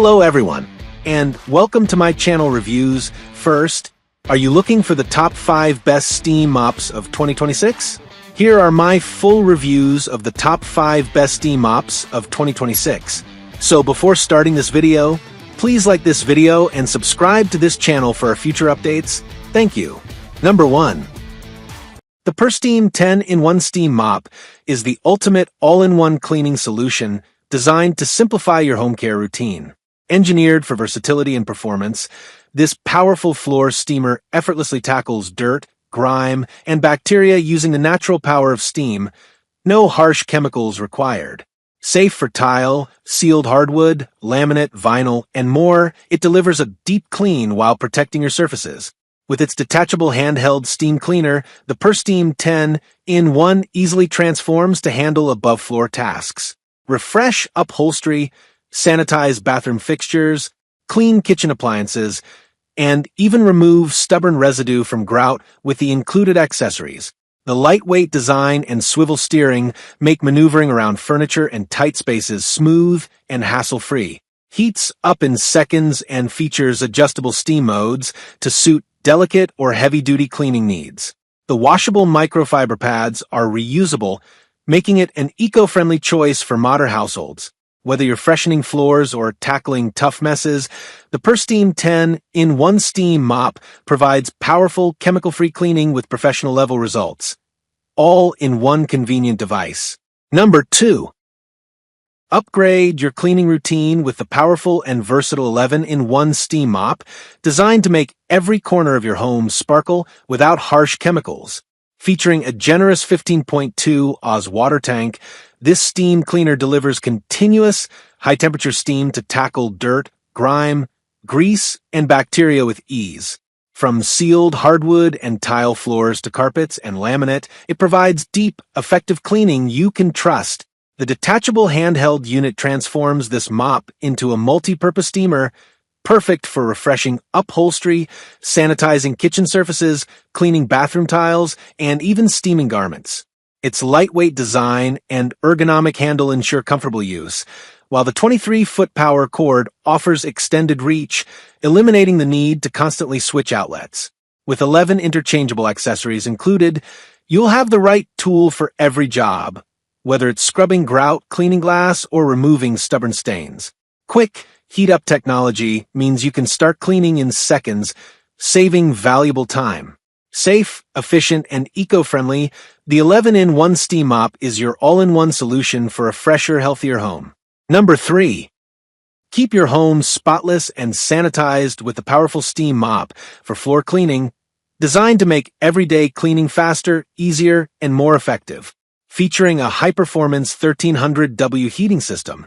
Hello everyone, and welcome to my channel reviews. First, are you looking for the top 5 best steam mops of 2026? Here are my full reviews of the top 5 best steam mops of 2026. So before starting this video, please like this video and subscribe to this channel for our future updates. Thank you. Number 1. The PurSteam 10-in-1 Steam Mop is the ultimate all-in-one cleaning solution designed to simplify your home care routine. Engineered for versatility and performance, this powerful floor steamer effortlessly tackles dirt, grime, and bacteria using the natural power of steam. No harsh chemicals required. Safe for tile, sealed hardwood, laminate, vinyl, and more, it delivers a deep clean while protecting your surfaces. With its detachable handheld steam cleaner, the PurSteam 10-in-1 easily transforms to handle above-floor tasks. Refresh upholstery, sanitize bathroom fixtures, clean kitchen appliances, and even remove stubborn residue from grout with the included accessories. The lightweight design and swivel steering make maneuvering around furniture and tight spaces smooth and hassle-free. Heats up in seconds and features adjustable steam modes to suit delicate or heavy-duty cleaning needs. The washable microfiber pads are reusable, making it an eco-friendly choice for modern households. Whether you're freshening floors or tackling tough messes, the PurSteam 10-in-1 Steam Mop provides powerful, chemical-free cleaning with professional-level results, all in one convenient device. Number 2. Upgrade your cleaning routine with the powerful and versatile 11-in-1 Steam Mop, designed to make every corner of your home sparkle without harsh chemicals. Featuring a generous 15.2 Oz water tank, this steam cleaner delivers continuous, high-temperature steam to tackle dirt, grime, grease, and bacteria with ease. From sealed hardwood and tile floors to carpets and laminate, it provides deep, effective cleaning you can trust. The detachable handheld unit transforms this mop into a multi-purpose steamer, perfect for refreshing upholstery, sanitizing kitchen surfaces, cleaning bathroom tiles, and even steaming garments. Its lightweight design and ergonomic handle ensure comfortable use, while the 23-foot power cord offers extended reach, eliminating the need to constantly switch outlets. With 11 interchangeable accessories included, you'll have the right tool for every job, whether it's scrubbing grout, cleaning glass, or removing stubborn stains. Quick, heat-up technology means you can start cleaning in seconds, saving valuable time. Safe, efficient, and eco-friendly, the 11-in-1 Steam Mop is your all-in-one solution for a fresher, healthier home. Number 3. Keep your home spotless and sanitized with the powerful Steam Mop for floor cleaning, designed to make everyday cleaning faster, easier, and more effective. Featuring a high-performance 1300W heating system,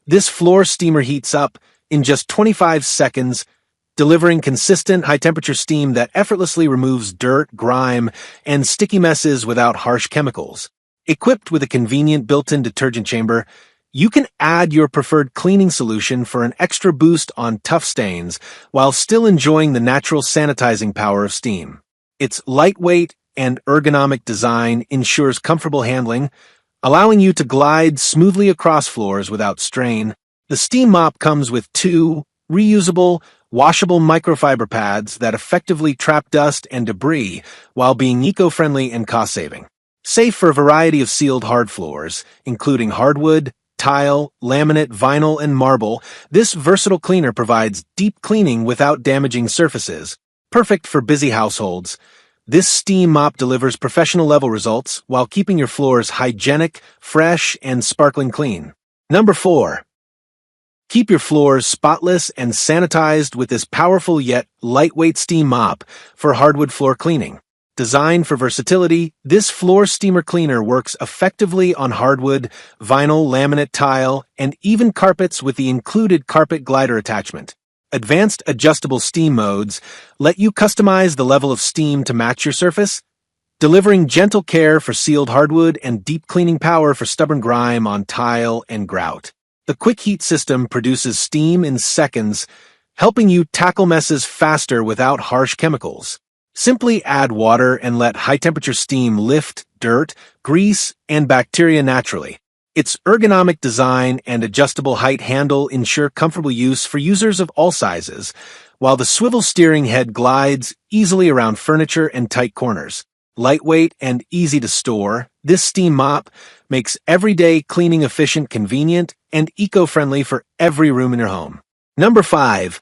this floor steamer heats up in just 25 seconds, delivering consistent high-temperature steam that effortlessly removes dirt, grime, and sticky messes without harsh chemicals. Equipped with a convenient built-in detergent chamber, you can add your preferred cleaning solution for an extra boost on tough stains while still enjoying the natural sanitizing power of steam. Its lightweight and ergonomic design ensures comfortable handling, allowing you to glide smoothly across floors without strain. The Steam Mop comes with 2 reusable, washable microfiber pads that effectively trap dust and debris while being eco-friendly and cost-saving. Safe for a variety of sealed hard floors, including hardwood, tile, laminate, vinyl, and marble, this versatile cleaner provides deep cleaning without damaging surfaces. Perfect for busy households, this Steam Mop delivers professional-level results while keeping your floors hygienic, fresh, and sparkling clean. Number 4. Keep your floors spotless and sanitized with this powerful yet lightweight steam mop for hardwood floor cleaning. Designed for versatility, this floor steamer cleaner works effectively on hardwood, vinyl, laminate, tile, and even carpets with the included carpet glider attachment. Advanced adjustable steam modes let you customize the level of steam to match your surface, delivering gentle care for sealed hardwood and deep cleaning power for stubborn grime on tile and grout. The quick heat system produces steam in seconds, helping you tackle messes faster without harsh chemicals. Simply add water and let high-temperature steam lift dirt, grease, and bacteria naturally. Its ergonomic design and adjustable height handle ensure comfortable use for users of all sizes, while the swivel steering head glides easily around furniture and tight corners. Lightweight and easy to store, this steam mop makes everyday cleaning efficient, convenient, and eco-friendly for every room in your home. Number 5.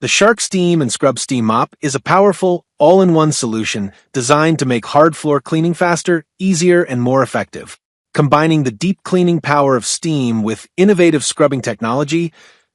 The Shark Steam and Scrub Steam Mop is a powerful, all-in-one solution designed to make hard floor cleaning faster, easier, and more effective. Combining the deep cleaning power of steam with innovative scrubbing technology,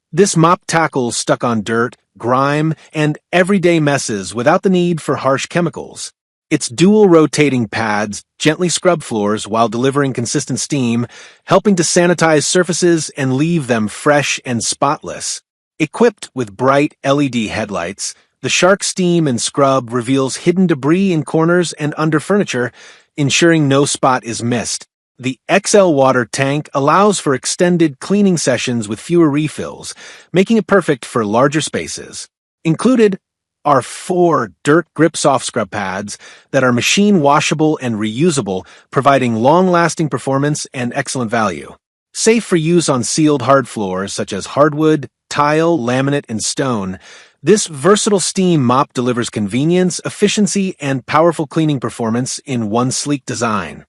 this mop tackles stuck on dirt, grime, and everyday messes without the need for harsh chemicals. Its dual rotating pads gently scrub floors while delivering consistent steam, helping to sanitize surfaces and leave them fresh and spotless. Equipped with bright LED headlights, the Shark Steam and Scrub reveals hidden debris in corners and under furniture, ensuring no spot is missed. The XL water tank allows for extended cleaning sessions with fewer refills, making it perfect for larger spaces. Included are 4 dirt grip soft scrub pads that are machine washable and reusable, providing long-lasting performance and excellent value. Safe for use on sealed hard floors such as hardwood, tile, laminate, and stone, this versatile steam mop delivers convenience, efficiency, and powerful cleaning performance in one sleek design.